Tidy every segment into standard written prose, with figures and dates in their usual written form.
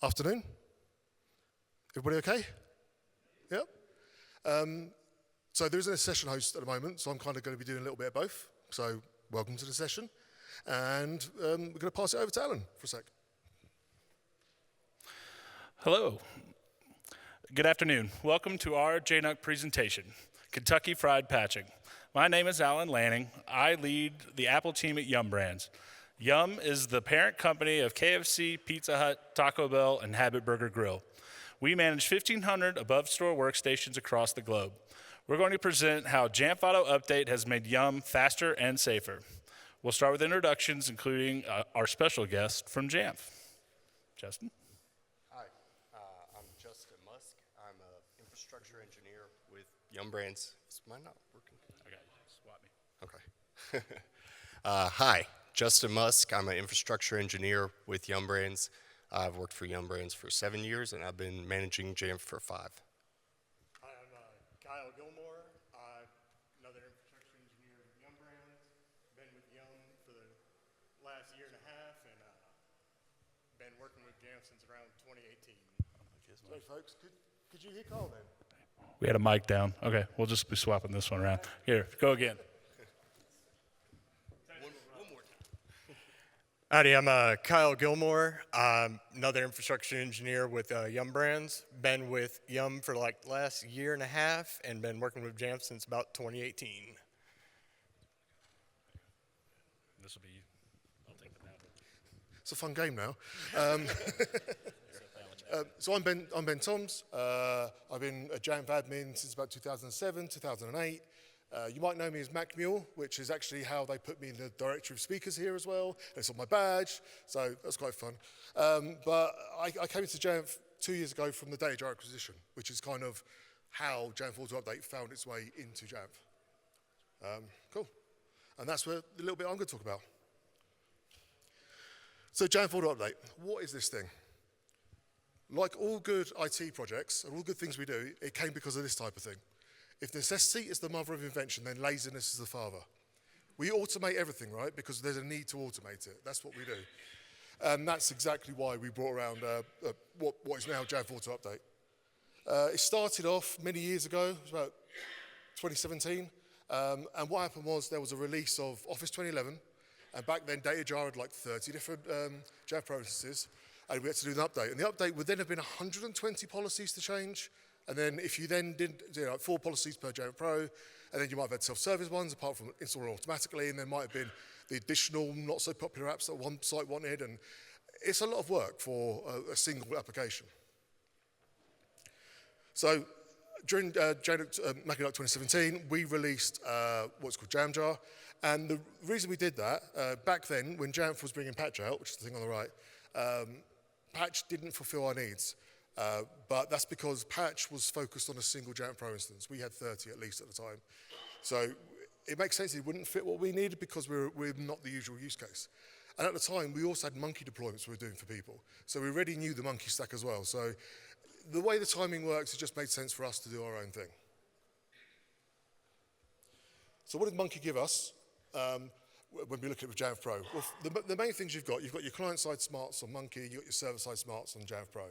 Afternoon. Everybody okay? Yep. So there isn't a session host at the moment, so I'm kind of going to be doing a little bit of both. So welcome to the session. And we're going to pass it over to Alan for a sec. Hello. Good afternoon. Welcome to our JNUC presentation, Kentucky Fried Patching. My name is Alan Lanning. I lead the Apple team at Yum Brands. Yum is the parent company of KFC, Pizza Hut, Taco Bell, and Habit Burger Grill. We manage 1,500 above-store workstations across the globe. We're going to present how Jamf Auto Update has made Yum faster and safer. We'll start with introductions, including our special guest from Jamf. Justin? Hi, I'm Justin Musk. I'm an infrastructure engineer with Yum Brands. Is mine not working? Okay, swap me. Okay. Hi, Justin Musk. I'm an infrastructure engineer with Yum Brands. I've worked for Yum Brands for 7 years, and I've been managing Jamf for 5. Hi, I'm Kyle Gilmore. I'm another infrastructure engineer with Yum Brands. Been with Yum for the last year and a half, and been working with Jamf since around 2018. So folks, could you hear Carl then? We had a mic down. Okay, we'll just be swapping this one around. Here, go again. Howdy, I'm Kyle Gilmore. I'm another infrastructure engineer with Yum Brands. Been with Yum for like the last year and a half, and been working with Jamf since about 2018. This will be, I'll take the nap. It's a fun game now. So I'm Ben Toms. I've been a Jamf admin since about 2007, 2008. You might know me as Mac Mule, which is actually how they put me in the directory of speakers here as well. It's on my badge, so that's quite fun. But I came into Jamf 2 years ago from the JAMJar acquisition, which is kind of how Jamf Auto Update found its way into Jamf. Cool. And that's where the little bit I'm going to talk about. So Jamf Auto Update, what is this thing? Like all good IT projects and all good things we do, it came because of this type of thing. If necessity is the mother of invention, then laziness is the father. We automate everything, right? Because there's a need to automate it. That's what we do. And that's exactly why we brought around what is now Jamf Auto Update. It started off many years ago, it was about 2017. And what happened was there was a release of Office 2011. And back then, JAMJar had like 30 different Jamf processes. And we had to do an update. And the update would then have been 120 policies to change. And then if you then did 4 policies per Jamf Pro, and then you might have had self-service ones apart from installing automatically, and there might have been the additional not so popular apps that one site wanted, and it's a lot of work for a single application. So during Mac 2017, we released what's called JAMJar, and the reason we did that, back then when Jamf was bringing patch out, which is the thing on the right, patch didn't fulfill our needs. But that's because patch was focused on a single Jamf Pro instance. We had 30 at least at the time. So it makes sense it wouldn't fit what we needed because we're not the usual use case. And at the time, we also had Munki deployments we were doing for people. So we already knew the Munki stack as well. So the way the timing works, it just made sense for us to do our own thing. So what did Munki give us when we look at Jamf Pro? Well, the main things you've got your client-side smarts on Munki, you've got your server-side smarts on Jamf Pro.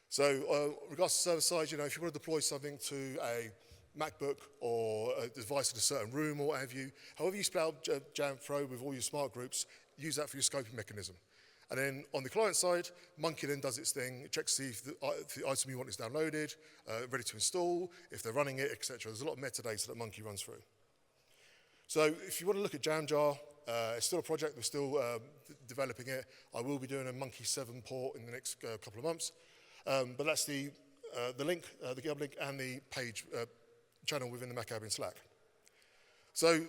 So regards to server side, if you want to deploy something to a MacBook or a device in a certain room or what have you, however you spell out Jamf Pro with all your smart groups, use that for your scoping mechanism. And then on the client side, Munki then does its thing. It checks to see if the item you want is downloaded, ready to install, if they're running it, etc. There's a lot of metadata that Munki runs through. So if you want to look at JAMJar, it's still a project. We're still developing it. I will be doing a Munki 7 port in the next couple of months. But that's the link, the GitHub link, and the page channel within the Mac admin Slack. So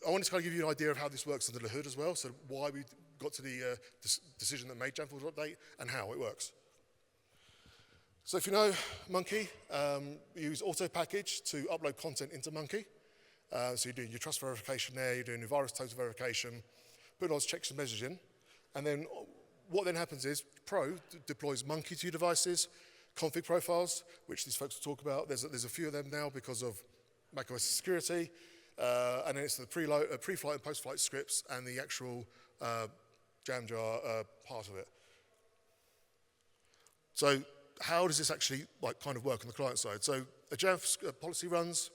I wanted to kind of give you an idea of how this works under the hood as well, so why we got to the decision that made Jamf Auto Update and how it works. So if you know Munki, we use auto package to upload content into Munki. So you're doing your trust verification there, you're doing your virus total verification, putting all those checks and measures in, and then what then happens is Pro deploys Munki to your devices, config profiles, which these folks will talk about. There's a few of them now because of macOS security, and then it's the pre-flight and post-flight scripts and the actual JAMJar part of it. So how does this actually kind of work on the client side? So a Jamf policy runs,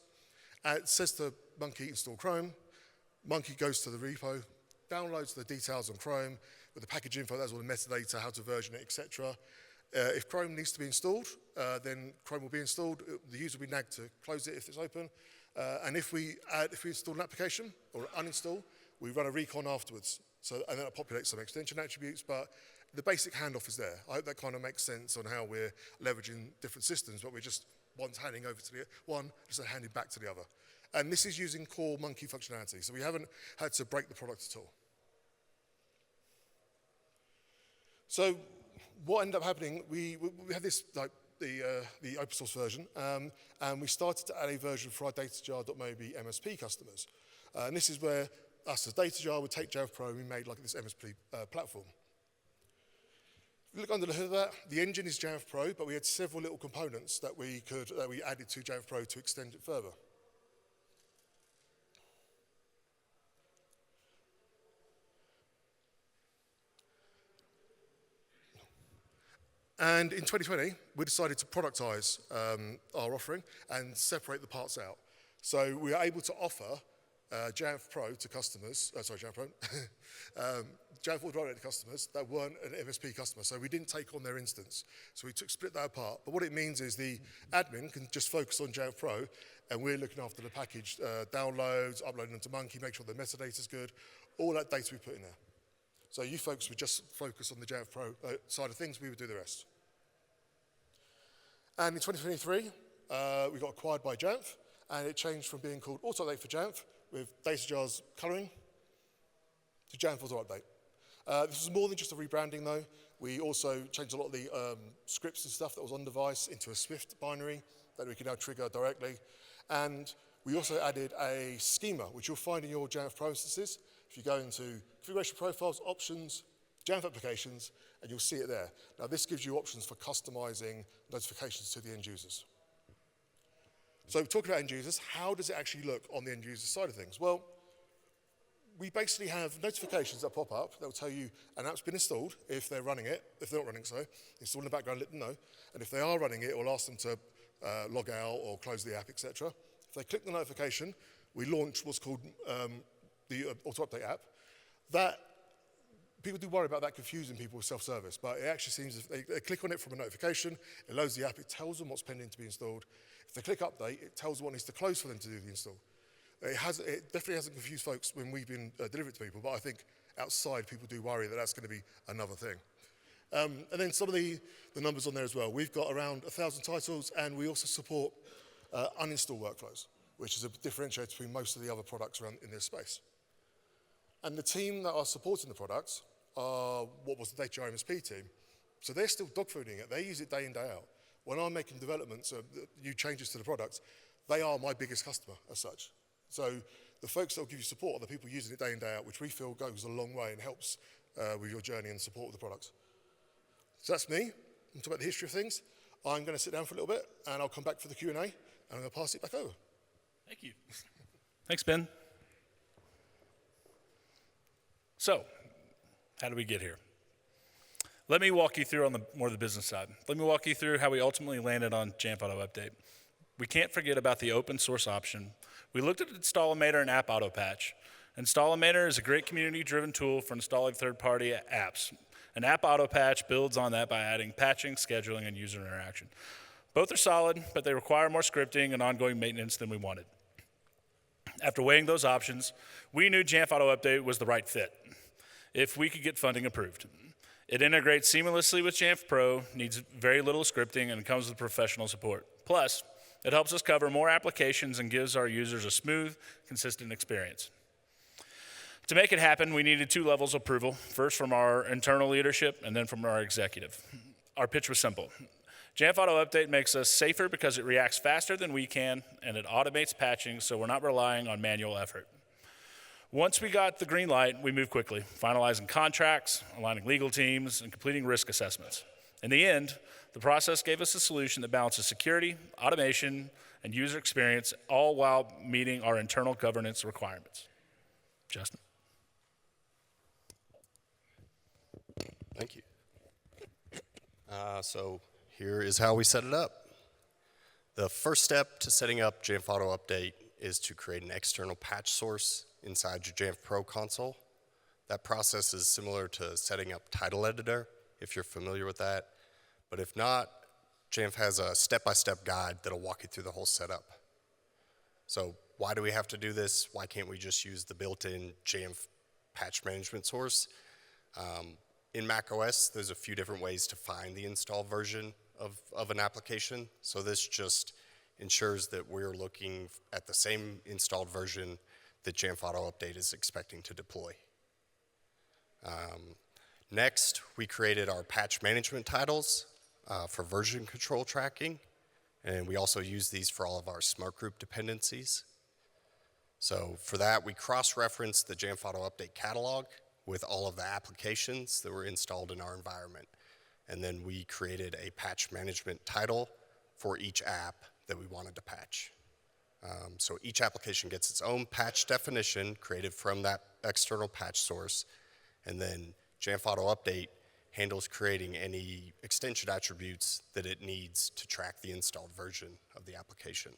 it says to Munki install Chrome. Munki goes to the repo, downloads the details on Chrome with the package info, that's all the metadata, how to version it, etc. If Chrome needs to be installed, then Chrome will be installed. The user will be nagged to close it if it's open. And if we install an application or uninstall, we run a recon afterwards. And then it populates some extension attributes, but the basic handoff is there. I hope that kind of makes sense on how we're leveraging different systems, but we're just one's handing over to the one, just handing back to the other. And this is using core Munki functionality, so we haven't had to break the product at all. So what ended up happening, we had this, the open source version, and we started to add a version for our DataJar.mobi MSP customers. And this is where us as DataJar would take Jamf Pro and we made this MSP platform. If you look under the hood of that, the engine is Jamf Pro, but we had several little components that we added to Jamf Pro to extend it further. And in 2020, we decided to productize our offering and separate the parts out. So we are able to offer Jamf Pro to customers, Jamf Pro, Jamf Auto to customers that weren't an MSP customer. So we didn't take on their instance. So we split that apart. But what it means is the admin can just focus on Jamf Pro, and we're looking after the package downloads, uploading them to Munki, make sure the metadata's good, all that data we put in there. So you folks would just focus on the Jamf Pro side of things, we would do the rest. And in 2023, we got acquired by Jamf, and it changed from being called Auto Update for Jamf, with DataJar's coloring, to Jamf Auto Update. This was more than just a rebranding, though. We also changed a lot of the scripts and stuff that was on device into a Swift binary that we can now trigger directly. And we also added a schema, which you'll find in your Jamf Pro instances. If you go into configuration profiles, options, Jamf applications, and you'll see it there. Now, this gives you options for customizing notifications to the end users. So talking about end users, how does it actually look on the end user side of things? Well, we basically have notifications that pop up that will tell you an app's been installed if they're running it. If they're not running, install in the background, let them know. And if they are running it, it will ask them to log out or close the app, etc. If they click the notification, we launch what's called the Auto Update app. That people do worry about that confusing people with self-service, but it actually seems if they click on it from a notification, it loads the app, it tells them what's pending to be installed. If they click update, it tells them what needs to close for them to do the install. It definitely hasn't confused folks when we've been delivering it to people, but I think outside people do worry that that's going to be another thing. And then some of the numbers on there as well. We've got around 1,000 titles, and we also support uninstall workflows, which is a differentiator between most of the other products around in this space. And the team that are supporting the products are what was the DataJar MSP team. So they're still dogfooding it. They use it day in, day out. When I'm making developments, new changes to the products, they are my biggest customer as such. So the folks that will give you support are the people using it day in, day out, which we feel goes a long way and helps with your journey and support of the products. So that's me. I'm talking about the history of things. I'm going to sit down for a little bit, and I'll come back for the Q&A, and I'm going to pass it back over. Thank you. Thanks, Ben. So, how did we get here? Let me walk you through on more of the business side. Let me walk you through how we ultimately landed on Jamf Auto Update. We can't forget about the open source option. We looked at Install-O-Mator and App Auto Patch. Install-O-Mator is a great community-driven tool for installing third-party apps. An App Auto Patch builds on that by adding patching, scheduling, and user interaction. Both are solid, but they require more scripting and ongoing maintenance than we wanted. After weighing those options, we knew Jamf Auto Update was the right fit if we could get funding approved. It integrates seamlessly with Jamf Pro, needs very little scripting, and comes with professional support. Plus, it helps us cover more applications and gives our users a smooth, consistent experience. To make it happen, we needed 2 levels of approval, first from our internal leadership and then from our executive. Our pitch was simple. Jamf Auto Update makes us safer because it reacts faster than we can, and it automates patching, so we're not relying on manual effort. Once we got the green light, we moved quickly, finalizing contracts, aligning legal teams, and completing risk assessments. In the end, the process gave us a solution that balances security, automation, and user experience, all while meeting our internal governance requirements. Justin? Thank you. So here is how we set it up. The first step to setting up Jamf Auto Update is to create an external patch source inside your Jamf Pro console. That process is similar to setting up Title Editor, if you're familiar with that. But if not, Jamf has a step-by-step guide that'll walk you through the whole setup. So why do we have to do this? Why can't we just use the built-in Jamf patch management source? In macOS, there's a few different ways to find the installed version of an application. So this just ensures that we're looking at the same installed version that Jamf Auto Update is expecting to deploy. Next, we created our patch management titles for version control tracking, and we also use these for all of our smart group dependencies. So for that, we cross-referenced the Jamf Auto Update catalog with all of the applications that were installed in our environment. And then we created a patch management title for each app that we wanted to patch. So each application gets its own patch definition created from that external patch source, and then Jamf Auto Update handles creating any extension attributes that it needs to track the installed version of the application.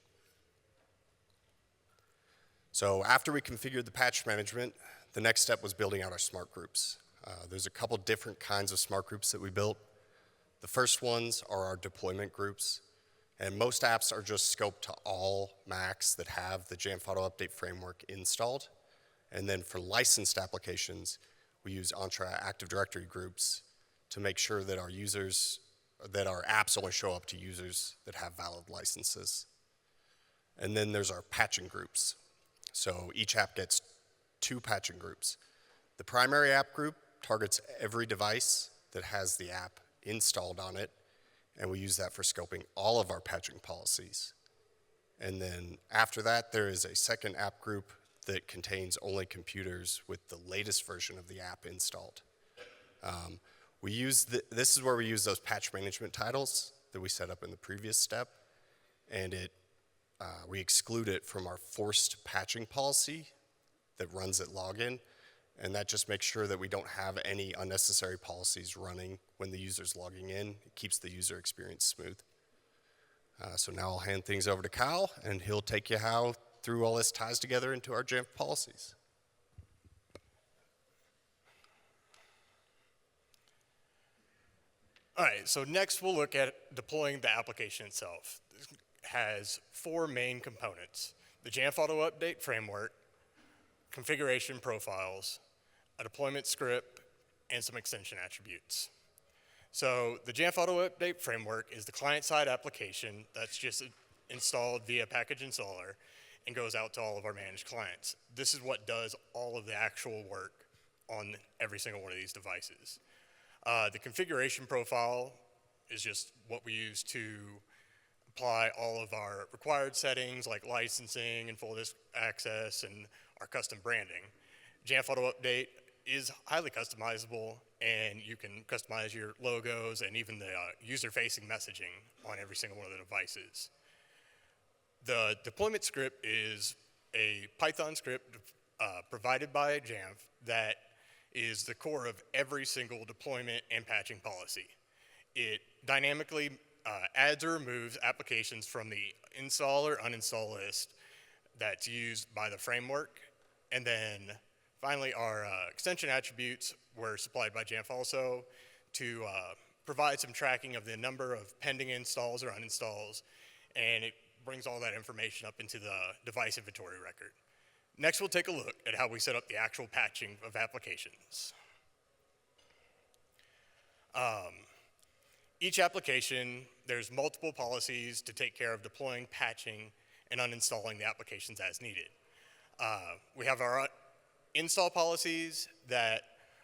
So after we configured the patch management, the next step was building out our smart groups. There's a couple different kinds of smart groups that we built. The first ones are our deployment groups, and most apps are just scoped to all Macs that have the Jamf Auto Update framework installed. And then for licensed applications, we use Entra Active Directory groups to make sure that our apps only show up to users that have valid licenses. And then there's our patching groups. So each app gets 2 patching groups. The primary app group targets every device that has the app installed on it, and we use that for scoping all of our patching policies. And then after that, there is a second app group that contains only computers with the latest version of the app installed. This is where we use those patch management titles that we set up in the previous step, and we exclude it from our forced patching policy that runs at login, and that just makes sure that we don't have any unnecessary policies running when the user's logging in. It keeps the user experience smooth. So now I'll hand things over to Kyle, and he'll take you through all this ties together into our Jamf policies. All right, so next we'll look at deploying the application itself. This has 4 main components: the Jamf Auto Update framework, configuration profiles, a deployment script, and some extension attributes. So the Jamf Auto Update framework is the client-side application that's just installed via package installer and goes out to all of our managed clients. This is what does all of the actual work on every single one of these devices. The configuration profile is just what we use to apply all of our required settings like licensing and full disk access and our custom branding. Jamf Auto Update is highly customizable, and you can customize your logos and even the user-facing messaging on every single one of the devices. The deployment script is a Python script provided by Jamf that is the core of every single deployment and patching policy. It dynamically adds or removes applications from the install or uninstall list that's used by the framework. And then finally, our extension attributes were supplied by Jamf also to provide some tracking of the number of pending installs or uninstalls, and it brings all that information up into the device inventory record. Next, we'll take a look at how we set up the actual patching of applications. Each application, there's multiple policies to take care of deploying, patching, and uninstalling the applications as needed. We have our install policies that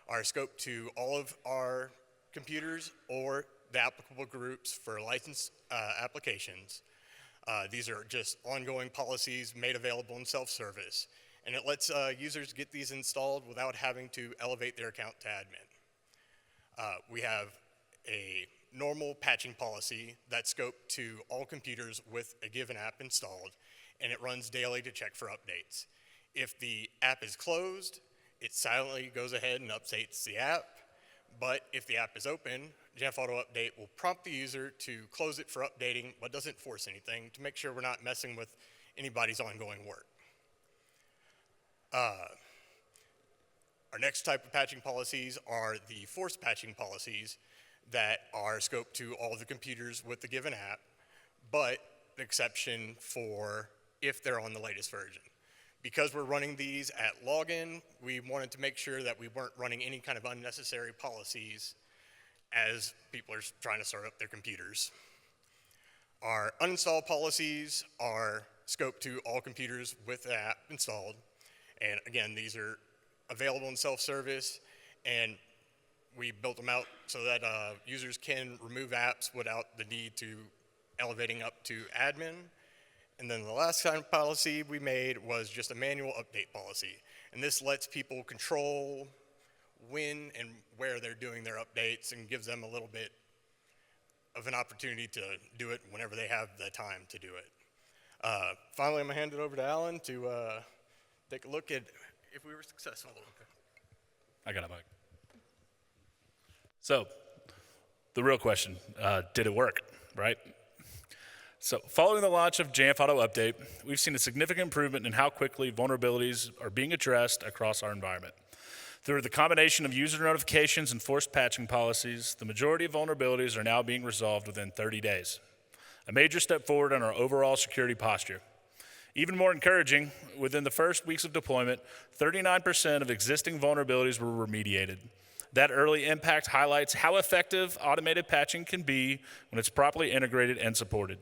are scoped to all of our computers or the applicable groups for licensed applications. These are just ongoing policies made available in self-service, and it lets users get these installed without having to elevate their account to admin. We have a normal patching policy that's scoped to all computers with a given app installed, and it runs daily to check for updates. If the app is closed, it silently goes ahead and updates the app, but if the app is open, Jamf Auto Update will prompt the user to close it for updating, but doesn't force anything to make sure we're not messing with anybody's ongoing work. Our next type of patching policies are the forced patching policies that are scoped to all the computers with the given app, but an exception for if they're on the latest version. Because we're running these at login, we wanted to make sure that we weren't running any kind of unnecessary policies as people are trying to start up their computers. Our uninstall policies are scoped to all computers with the app installed. And again, these are available in self-service, and we built them out so that users can remove apps without the need to elevating up to admin. And then the last kind of policy we made was just a manual update policy. And this lets people control when and where they're doing their updates and gives them a little bit of an opportunity to do it whenever they have the time to do it. Finally, I'm gonna hand it over to Alan to take a look at if we were successful. I got a mic. So, the real question, did it work, right? So, following the launch of Jamf Auto Update, we've seen a significant improvement in how quickly vulnerabilities are being addressed across our environment. Through the combination of user notifications and forced patching policies, the majority of vulnerabilities are now being resolved within 30 days. A major step forward in our overall security posture. Even more encouraging, within the first weeks of deployment, 39% of existing vulnerabilities were remediated. That early impact highlights how effective automated patching can be when it's properly integrated and supported.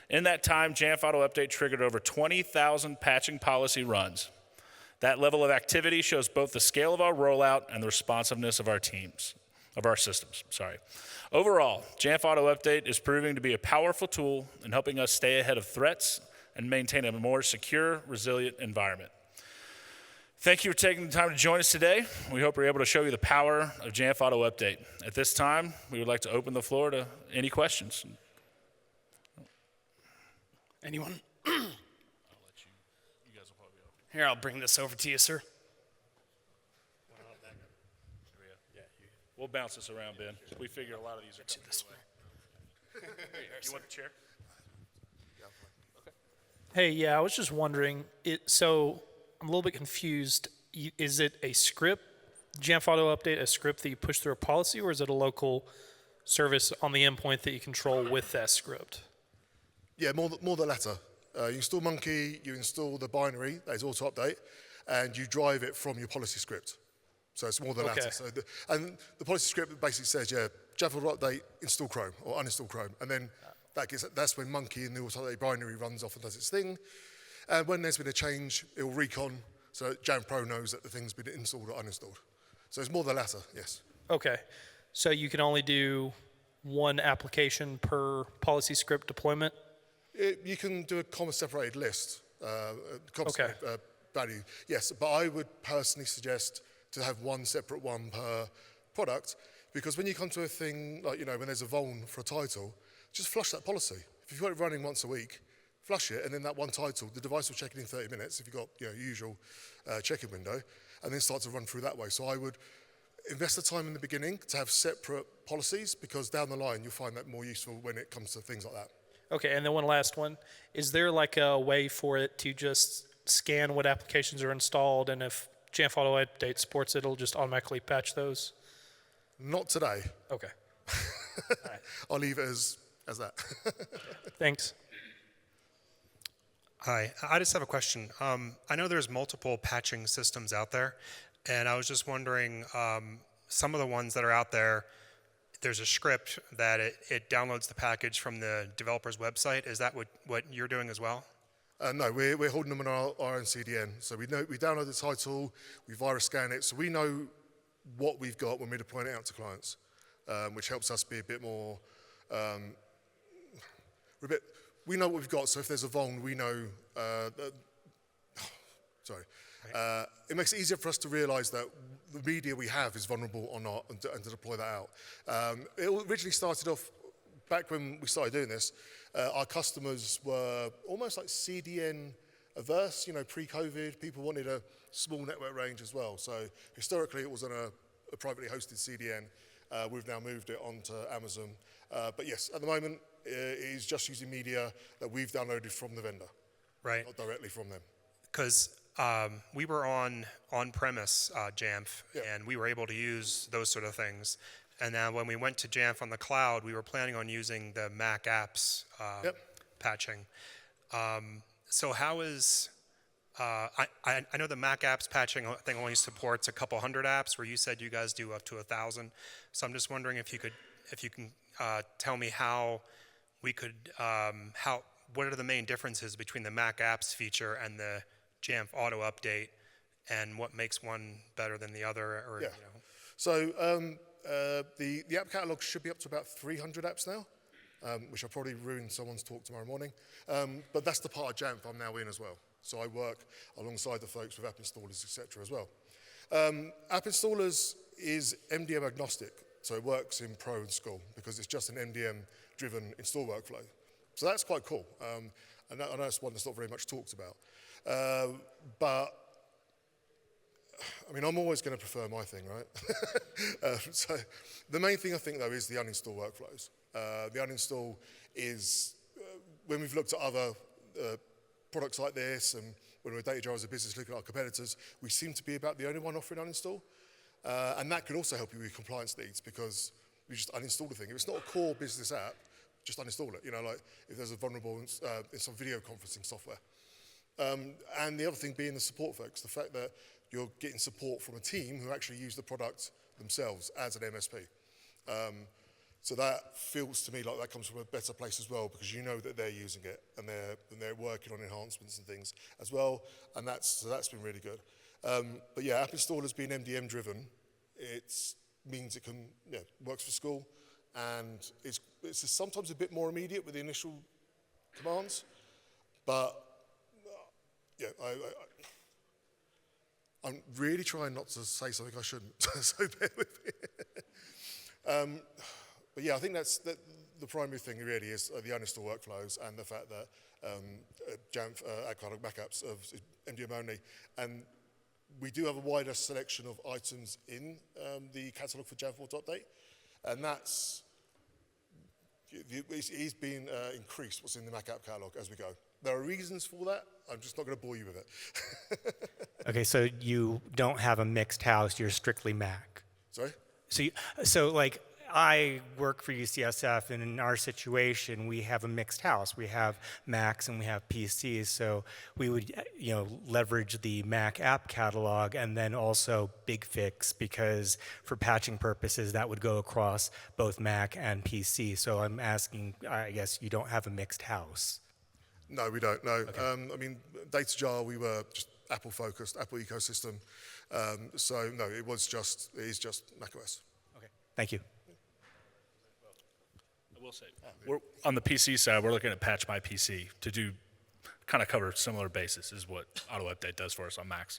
In that time, Jamf Auto Update triggered over 20,000 patching policy runs. That level of activity shows both the scale of our rollout and the responsiveness of our systems. Overall, Jamf Auto Update is proving to be a powerful tool in helping us stay ahead of threats and maintain a more secure, resilient environment. Thank you for taking the time to join us today. We hope we're able to show you the power of Jamf Auto Update. At this time, we would like to open the floor to any questions. Anyone? Here, I'll bring this over to you, sir. We'll bounce this around, Ben. We figure a lot of these are coming this way. You want the chair? Hey, yeah, I was just wondering, so I'm a little bit confused. Is it a script, Jamf Auto Update, a script that you push through a policy, or is it a local service on the endpoint that you control with that script? Yeah, more the latter. You install Munki, you install the binary, that is auto update, and you drive it from your policy script. So it's more the latter. So and the policy script basically says, yeah, Jamf Auto Update, install Chrome or uninstall Chrome, and then that's when Munki in the auto update binary runs off and does its thing. And when there's been a change, it will recon so that Jamf Pro knows that the thing's been installed or uninstalled. So it's more the latter, yes. Okay, so you can only do one application per policy script deployment? You can do a comma-separated list, value, yes, but I would personally suggest to have one separate one per product, because when you come to a thing like, when there's a vuln for a title, just flush that policy. If you've got it running once a week, flush it, and then that one title, the device will check it in 30 minutes if you've got your usual check-in window, and then start to run through that way. So I would invest the time in the beginning to have separate policies, because down the line you'll find that more useful when it comes to things like that. Okay, and then one last one. Is there like a way for it to just scan what applications are installed, and if Jamf Auto Update supports it, it'll just automatically patch those? Not today. Okay. All right. I'll leave it as that. Thanks. Hi, I just have a question. I know there's multiple patching systems out there, and I was just wondering, some of the ones that are out there, there's a script that it downloads the package from the developer's website. Is that what you're doing as well? No, we're holding them on our own CDN. So we download the title, we virus scan it, so we know what we've got when we're deploying it out to clients, which helps us be a bit more, we know what we've got, so if there's a vuln, we know, it makes it easier for us to realize that the media we have is vulnerable or not, and to deploy that out. It originally started off, back when we started doing this, our customers were almost like CDN averse, pre-COVID, people wanted a small network range as well. So historically it was on a privately hosted CDN, We've now moved it onto Amazon. But yes, at the moment, it is just using media that we've downloaded from the vendor, Right. not directly from them. Because we were on-premise Jamf, and we were able to use those sort of things. And then when we went to Jamf on the cloud, we were planning on using the Mac apps patching. So how is, I know the Mac apps patching thing only supports a couple hundred apps, where you said you guys do up to 1,000. So I'm just wondering if you can tell me how we could, what are the main differences between the Mac apps feature and the Jamf Auto update, and what makes one better than the other? Or, Yeah. you know. So the app catalog should be up to about 300 apps now, which will probably ruin someone's talk tomorrow morning. But that's the part of Jamf I'm now in as well. So I work alongside the folks with app installers, etc. as well. App installers is MDM agnostic, so it works in Pro and School because it's just an MDM-driven install workflow. So that's quite cool. And I know it's one that's not very much talked about. But I mean, I'm always going to prefer my thing, right? So the main thing I think, though, is the uninstall workflows. The uninstall is, when we've looked at other products like this, and when we're JAMJar as a business looking at our competitors, we seem to be about the only one offering uninstall. And that could also help you with compliance needs, because you just uninstall the thing. If it's not a core business app, just uninstall it. You know, like if there's a vulnerable in some video conferencing software. And the other thing being the support folks, the fact that you're getting support from a team who actually use the product themselves as an MSP. So that feels to me like that comes from a better place as well, because you know that they're using it and they're working on enhancements and things as well, and that's been really good. But yeah, app installers being MDM driven, it means it can works for school, and it's sometimes a bit more immediate with the initial commands, but yeah, I'm really trying not to say something I shouldn't, so bear with me. But yeah, I think that's the primary thing really is the uninstall workflows and the fact that Jamf Mac apps of MDM only, and we do have a wider selection of items in the catalog for Jamf Auto update, and it's being increased what's in the Mac app catalog as we go. There are reasons for that. I'm just not going to bore you with it. Okay, so you don't have a mixed house. You're strictly Mac. Sorry? So like I work for UCSF, and in our situation, we have a mixed house. We have Macs and we have PCs. So we would, leverage the Mac app catalog and then also BigFix, because for patching purposes, that would go across both Mac and PC. So I'm asking, I guess you don't have a mixed house. No, we don't. No. Okay. I mean, JAMJar, we were just Apple focused, Apple ecosystem. So no, it is just macOS. Okay. Thank you. I will say, on the PC side, we're looking at Patch My PC to do kind of cover similar bases is what Auto Update does for us on Macs.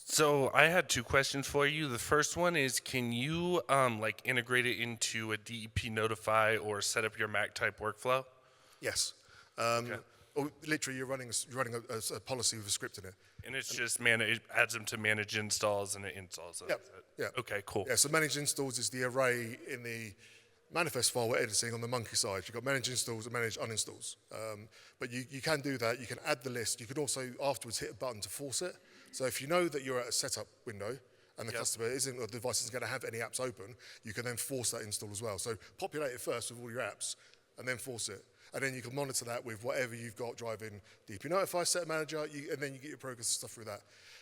So I had two questions for you. The first one is, can you integrate it into a DEP notify or set up your Mac type workflow? Yes. Okay. Or literally, you're running a policy with a script in it. And it's just it adds them to manage installs and it installs them. Yeah. Okay, cool. Yeah. So manage installs is the array in the manifest file we're editing on the Munki side. You've got manage installs and manage uninstalls. But you can do that. You can add the list. You can also afterwards hit a button to force it. So if you know that you're at a setup window and the customer isn't, or the device isn't going to have any apps open, you can then force that install as well. So populate it first with all your apps and then force it. And then you can monitor that with whatever you've got driving DP Notify, Set Manager, and then you get your progress and stuff through that.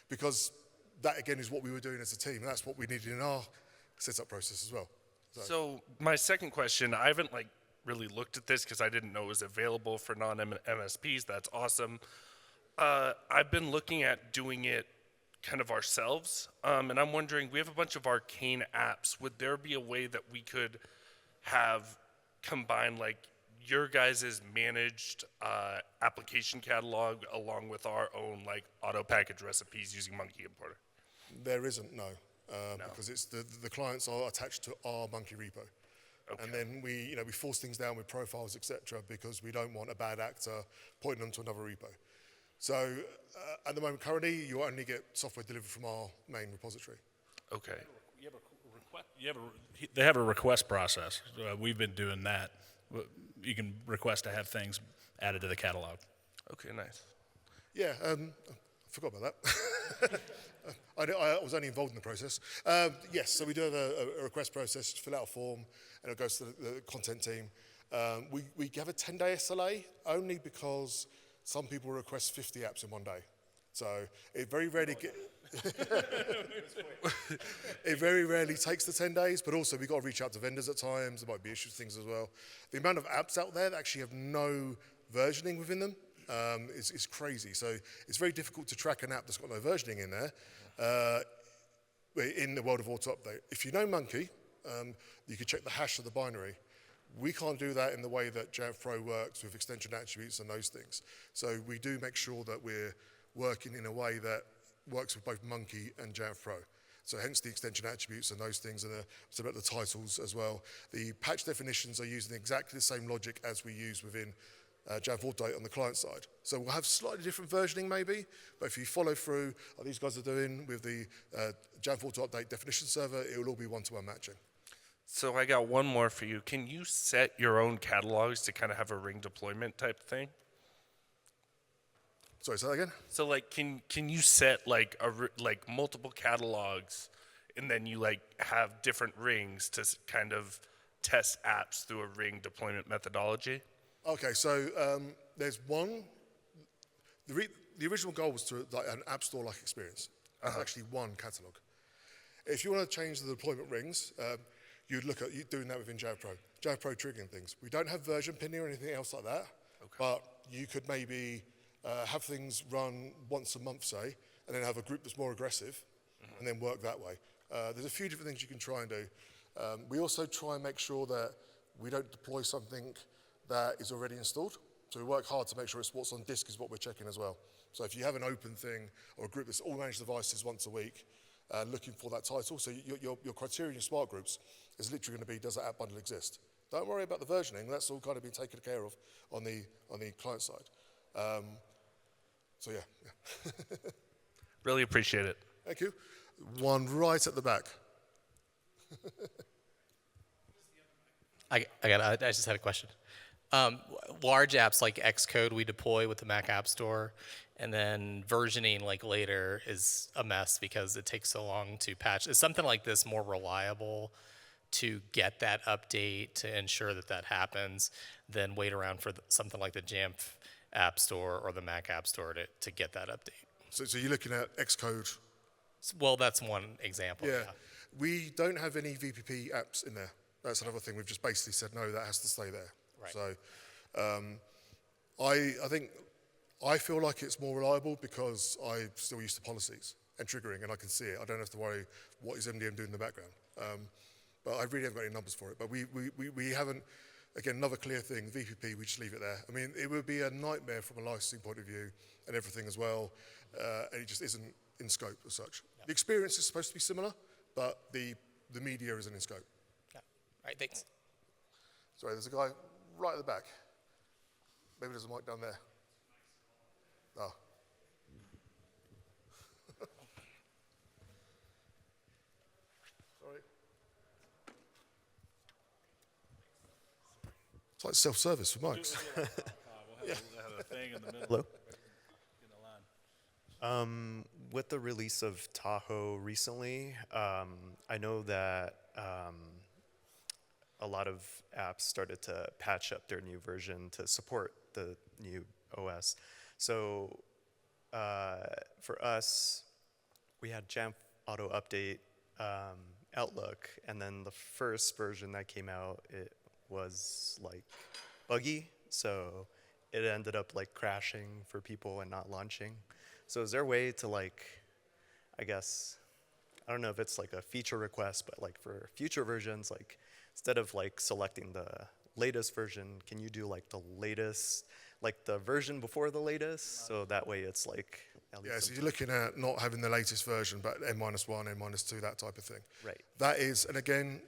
Because that, again, is what we were doing as a team, and that's what we needed in our setup process as well. So my second question, I haven't really looked at this because I didn't know it was available for non-MSPs. That's awesome. I've been looking at doing it kind of ourselves, and I'm wondering, we have a bunch of arcane apps. Would there be a way that we could have combined your guys' managed application catalog along with our own auto package recipes using Munki Importer? There isn't, no. Because it's the clients are attached to our Munki repo. Okay. And then we force things down with profiles, etc., because we don't want a bad actor pointing them to another repo. So at the moment, currently, you only get software delivered from our main repository. Okay. They have a request process. We've been doing that. You can request to have things added to the catalog. Okay, nice. Yeah, I forgot about that. I was only involved in the process. Yes, so we do have a request process to fill out a form, and it goes to the content team. We have a 10-day SLA only because some people request 50 apps in one day. So it very rarely it very rarely takes the 10 days, but also we've got to reach out to vendors at times. There might be issues, things as well. The amount of apps out there that actually have no versioning within them is crazy. So it's very difficult to track an app that's got no versioning in there in the world of auto update. If you know Munki, you can check the hash of the binary. We can't do that in the way that Jamf Pro works with extension attributes and those things. So we do make sure that we're working in a way that works with both Munki and Jamf Pro. So hence the extension attributes and those things, and it's about the titles as well. The patch definitions are using exactly the same logic as we use within Jamf Auto on the client side. So we'll have slightly different versioning maybe, but if you follow through what these guys are doing with the Jamf Auto Update definition server, it will all be one-to-one matching. So I got one more for you. Can you set your own catalogs to kind of have a ring deployment type thing? Sorry, say that again? So like, can you set like multiple catalogs, and then you like have different rings to kind of test apps through a ring deployment methodology? Okay, so there's one. The original goal was to like an app store-like experience. There's actually one catalog. If you want to change the deployment rings, you'd look at doing that within Jamf Pro. Jamf Pro triggering things. We don't have version pinning or anything else like that, but you could maybe have things run once a month, say, and then have a group that's more aggressive, and then work that way. There's a few different things you can try and do. We also try and make sure that we don't deploy something that is already installed. So we work hard to make sure it's what's on disk is what we're checking as well. So if you have an open thing or a group that's all managed devices once a week, looking for that title, so your criteria in your smart groups is literally going to be, does that app bundle exist? Don't worry about the versioning, that's all kind of been taken care of on the client side. So yeah. Really appreciate it. Thank you. One right at the back. I just had a question. Large apps like Xcode we deploy with the Mac App Store, and then versioning like later is a mess because it takes so long to patch. Is something like this more reliable to get that update to ensure that that happens than wait around for something like the Jamf App Store or the Mac App Store to get that update? So you're looking at Xcode. Well, that's one example. Yeah. We don't have any VPP apps in there. That's another thing. We've just basically said, no, that has to stay there. Right. So I feel like it's more reliable because I'm still used to policies and triggering, and I can see it. I don't have to worry what is MDM doing in the background. But I really haven't got any numbers for it. But we haven't, again, another clear thing, VPP, we just leave it there. I mean, it would be a nightmare from a licensing point of view and everything as well, and it just isn't in scope as such. Yeah. The experience is supposed to be similar, but the media isn't in scope. Yeah. All right, thanks. Sorry, there's a guy right at the back. Maybe there's a mic down there. Oh. Sorry. It's like self-service for mics. We'll have a thing in the middle. Hello. With the release of Tahoe recently, I know that a lot of apps started to patch up their new version to support the new OS. So for us, we had Jamf Auto Update Outlook, and then the first version that came out, it was like buggy, so it ended up like crashing for people and not launching. So is there a way to like, I guess, I don't know if it's like a feature request, but like for future versions, like instead of like selecting the latest version, can you do like the latest, like the version before the latest? So that way it's like, at least so you're looking at not having the latest version, but N-1, N-2, that type of thing. Right. That is, and again,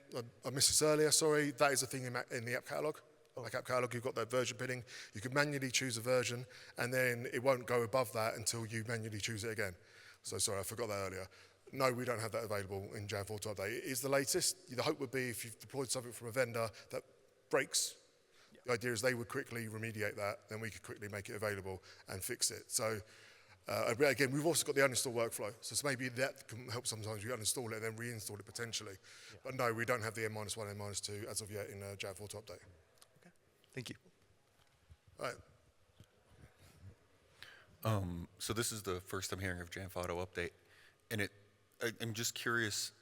I missed this earlier, sorry, that is a thing in the app catalog. Like app catalog, you've got that version pinning. You can manually choose a version, and then it won't go above that until you manually choose it again. So sorry, I forgot that earlier. no, we don't have that available in Jamf Auto Update. It is the latest. The hope would be if you've deployed something from a vendor that breaks, the idea is they would quickly remediate that, then we could quickly make it available and fix it. So again, we've also got the uninstall workflow. So maybe that can help sometimes. You uninstall it and then reinstall it potentially. Yeah. But no, we don't have the N-1, N-2 as of yet in Jamf Auto Update. Okay, thank you. All right. So this is the first I'm hearing of Jamf Auto Update, and I'm just curious.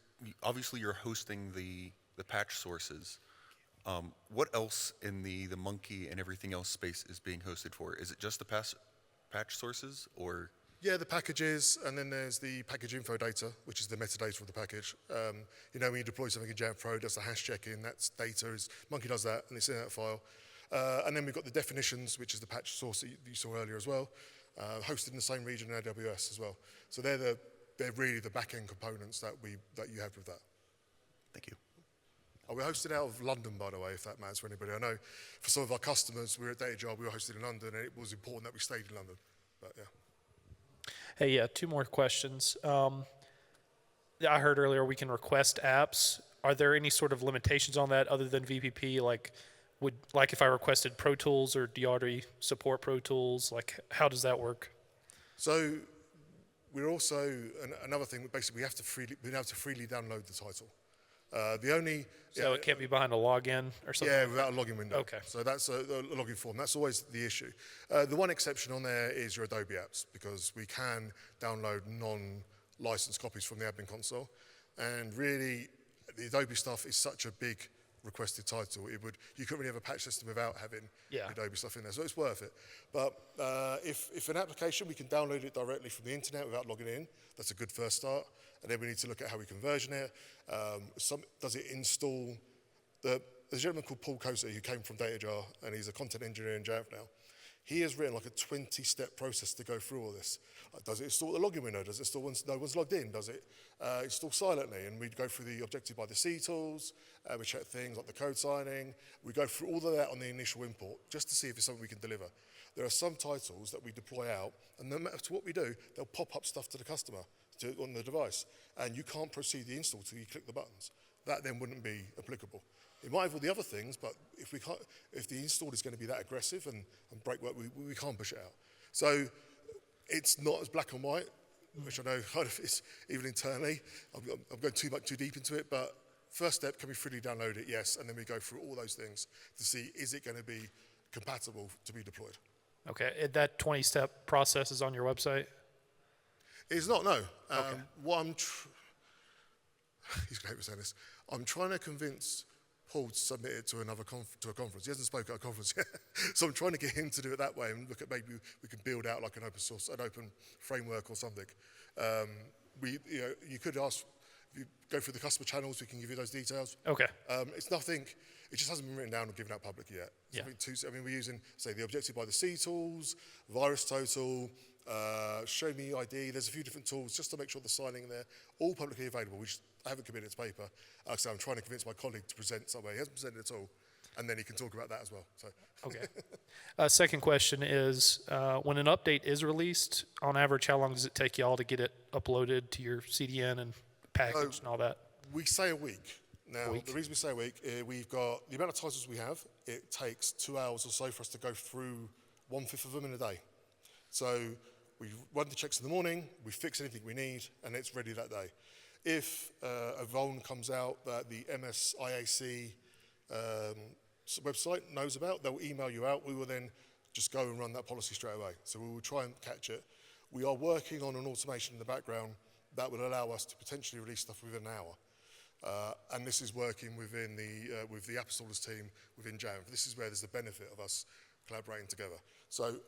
Obviously, you're hosting the patch sources. What else in the Munki and everything else space is being hosted for? Is it just the patch sources, or? Yeah, the packages, and then there's the package info data, which is the metadata of the package. You know, when you deploy something in Jamf Pro, it does the hash check-in. That's data. Munki does that, and it's in that file. And then we've got the definitions, which is the patch source that you saw earlier as well. Hosted in the same region in AWS as well. So they're really the back-end components that you have with that. Thank you. We're hosted out of London, by the way, if that matters for anybody. I know for some of our customers, we're at JAMJar, we were hosted in London, and it was important that we stayed in London. But yeah. Hey, yeah, 2 more questions. I heard earlier we can request apps. Are there any sort of limitations on that other than VPP? Like if I requested Pro Tools, or do you already support Pro Tools? Like, how does that work? So we're also, another thing, basically we have to freely download the title. So it can't be behind a login or something? Yeah, without a login window. Okay. So that's a login form. That's always the issue. The one exception on there is your Adobe apps, because we can download non-licensed copies from the admin console. And really, the Adobe stuff is such a big requested title. You couldn't really have a patch system without having Adobe stuff in there, so it's worth it. But if an application, we can download it directly from the internet without logging in, that's a good first start. And then we need to look at how we can version it. Does it install? There's a gentleman called Paul Kosa who came from JAMJar, and he's a content engineer in Jamf now. He has written like a 20-step process to go through all this. Does it install the login window? Does it install once no one's logged in? Does it install silently? And we'd go through the objective by the C tools. We check things like the code signing. We go through all of that on the initial import just to see if it's something we can deliver. There are some titles that we deploy out, and no matter what we do, they'll pop up stuff to the customer on the device, and you can't proceed the install till you click the buttons. That then wouldn't be applicable. It might have all the other things, but if the install is going to be that aggressive and break work, we can't push it out. So it's not as black and white, which I know kind of is even internally. I'm going too deep into it, but first step, can we freely download it? Yes, and then we go through all those things to see, is it going to be compatible to be deployed? Okay, that 20-step process is on your website? It's not, no. Okay. What he's going to hate me saying this. I'm trying to convince Paul to submit it to a conference. He hasn't spoken at a conference yet. So I'm trying to get him to do it that way and look at maybe we can build out like an open framework or something. You could ask, if you go through the customer channels, we can give you those details. Okay. It's nothing, it just hasn't been written down or given out publicly yet. Yeah. We're using, say, the objective by the C tools, virus total, show me ID. There's a few different tools just to make sure the signing in there, all publicly available. I haven't committed to paper. Like I say, I'm trying to convince my colleague to present somewhere. He hasn't presented at all, and then he can talk about that as well. So. Okay. Second question is, when an update is released, on average, how long does it take y'all to get it uploaded to your CDN and packaged and all that? We say a week. Now, the reason we say a week, we've got the amount of titles we have, it takes 2 hours or so for us to go through 1/5 of them in a day. So we run the checks in the morning, we fix anything we need, and it's ready that day. If a vuln comes out that the MSIAC website knows about, they'll email you out. We will then just go and run that policy straight away. So we will try and catch it. We are working on an automation in the background that will allow us to potentially release stuff within an hour. And this is working within with the app installers team within Jamf. This is where there's the benefit of us collaborating together. So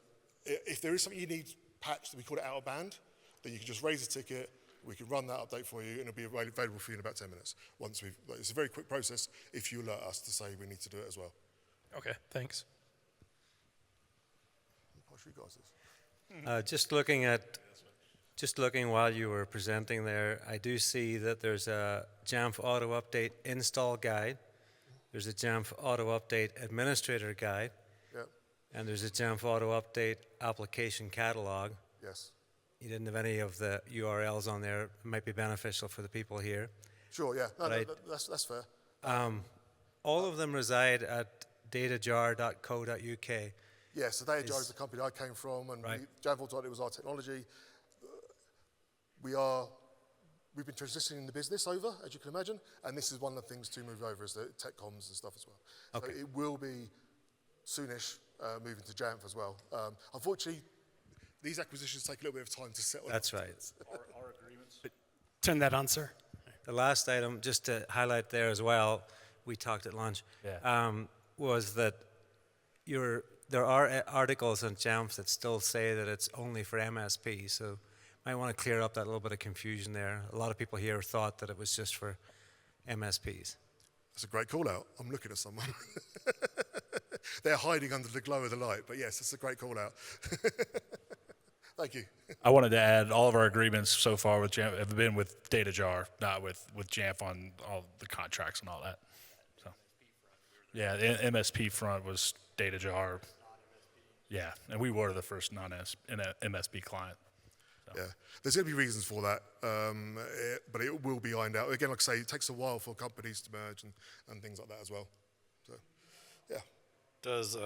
if there is something you need patched, we call it out of band, then you can just raise a ticket, we can run that update for you, and it'll be available for you in about 10 minutes. It's a very quick process if you alert us to say we need to do it as well. Okay, thanks. Just looking while you were presenting there, I do see that there's a Jamf Auto Update install guide. There's a Jamf Auto Update administrator guide. Yep. And there's a Jamf Auto Update application catalog. Yes. you didn't have any of the URLs on there. It might be beneficial for the people here. Sure, yeah. No, Right. that's fair. All of them reside at datajar.co.uk. Yeah, so DataJar is the company I came from, and Right. Jamf Auto was our technology. We've been transitioning the business over, as you can imagine, and this is one of the things to move over is the tech comms and stuff as well. Okay. So it will be soonish moving to Jamf as well. Unfortunately, these acquisitions take a little bit of time to settle. That's right. Our agreements. Turn that on, sir. The last item, just to highlight there as well, we talked at lunch, was that there are articles on Jamf that still say that it's only for MSP, so I want to clear up that little bit of confusion there. A lot of people here thought that it was just for MSPs. That's a great call out. I'm looking at someone. They're hiding under the glow of the light, but yes, it's a great call out. Thank you. I wanted to add all of our agreements so far with Jamf have been with DataJar, not with Jamf on all the contracts and all that. So, yeah, the MSP front was DataJar. Yeah, and we were the first non-MSP client. So. Yeah, there's going to be reasons for that, but it will be ironed out. Again, like I say, it takes a while for companies to merge and things like that as well. So, yeah. Does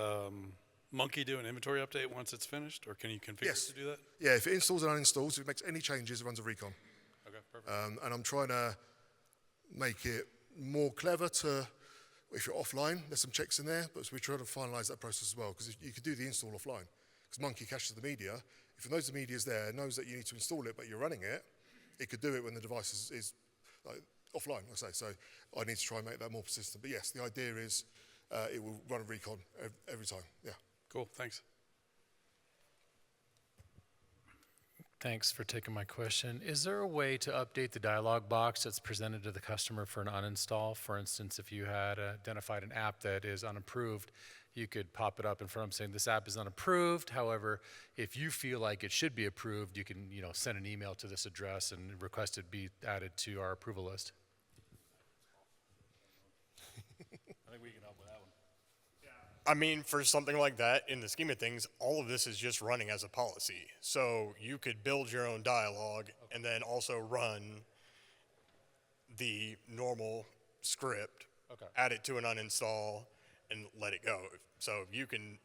Munki do an inventory update once it's finished, or can you configure it to do that? Yeah, if it installs and uninstalls, if it makes any changes, it runs a recon. Okay, perfect. And I'm trying to make it more clever to, if you're offline, there's some checks in there, but we're trying to finalize that process as well, because you could do the install offline. Because Munki caches the media. If it knows the media is there, knows that you need to install it, but you're running it, it could do it when the device is like, offline, I say. So I need to try and make that more persistent. But yes, the idea is it will run a recon every time, yeah. Cool, thanks. Thanks for taking my question. Is there a way to update the dialog box that's presented to the customer for an uninstall? For instance, if you had identified an app that is unapproved, you could pop it up in front of them saying this app is unapproved. However, if you feel like it should be approved, you can send an email to this address and request it be added to our approval list. I think we can help with that one. I mean, for something like that, in the scheme of things, all of this is just running as a policy. So you could build your own dialogue and then also run the normal script, add it to an uninstall, and let it go. So you can,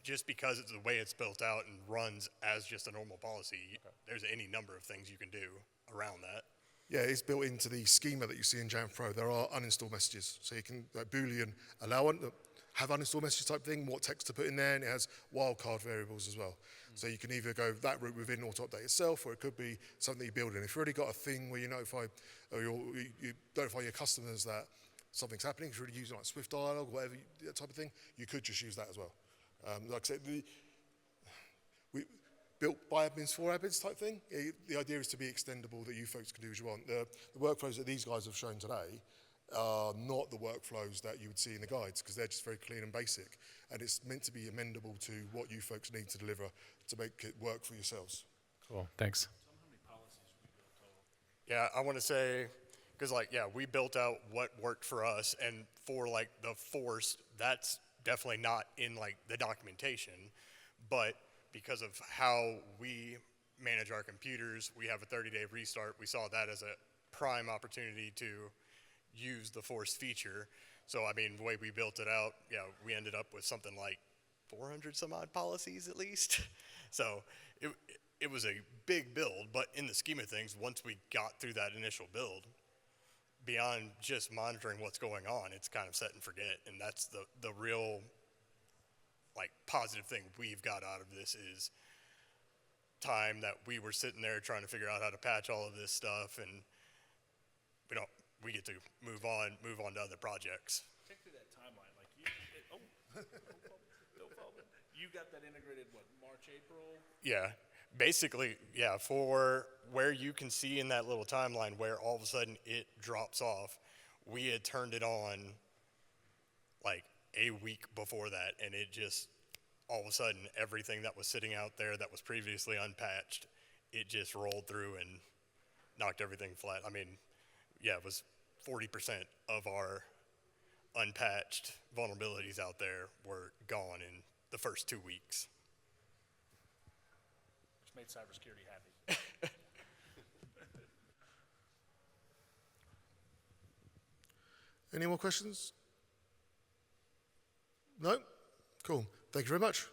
just because it's the way it's built out and runs as just a normal policy, there's any number of things you can do around that. Yeah, it's built into the schema that you see in Jamf Pro. There are uninstall messages. So you can, like Boolean, have uninstall message type thing, what text to put in there, and it has wildcard variables as well. So you can either go that route within Auto Update itself, or it could be something you build in. If you've already got a thing where you notify, or you notify your customers that something's happening, if you're already using like Swift Dialogue, whatever, that type of thing, you could just use that as well. Like I said, we built by admins for admins type thing. The idea is to be extendable, that you folks can do as you want. The workflows that these guys have shown today are not the workflows that you would see in the guides, because they're just very clean and basic. And it's meant to be amendable to what you folks need to deliver to make it work for yourselves. Cool, thanks. Yeah, I want to say, because we built out what worked for us, and for the force, that's definitely not in the documentation, but because of how we manage our computers, we have a 30-day restart. We saw that as a prime opportunity to use the force feature. So, I mean, the way we built it out, we ended up with something like 400 some odd policies at least. So it was a big build, but in the scheme of things, once we got through that initial build, beyond just monitoring what's going on, it's kind of set and forget. And that's the real positive thing we've got out of this is time that we were sitting there trying to figure out how to patch all of this stuff, and we get to move on to other projects. Take through that timeline, you got that integrated, March, April? Yeah, basically, for where you can see in that little timeline where all of a sudden it drops off, we had turned it on a week before that, and it just, all of a sudden, everything that was sitting out there that was previously unpatched, it just rolled through and knocked everything flat. I mean, it was 40% of our unpatched vulnerabilities out there were gone in the first 2 weeks. Which made cybersecurity happy. Any more questions? No? Cool. Thank you very much.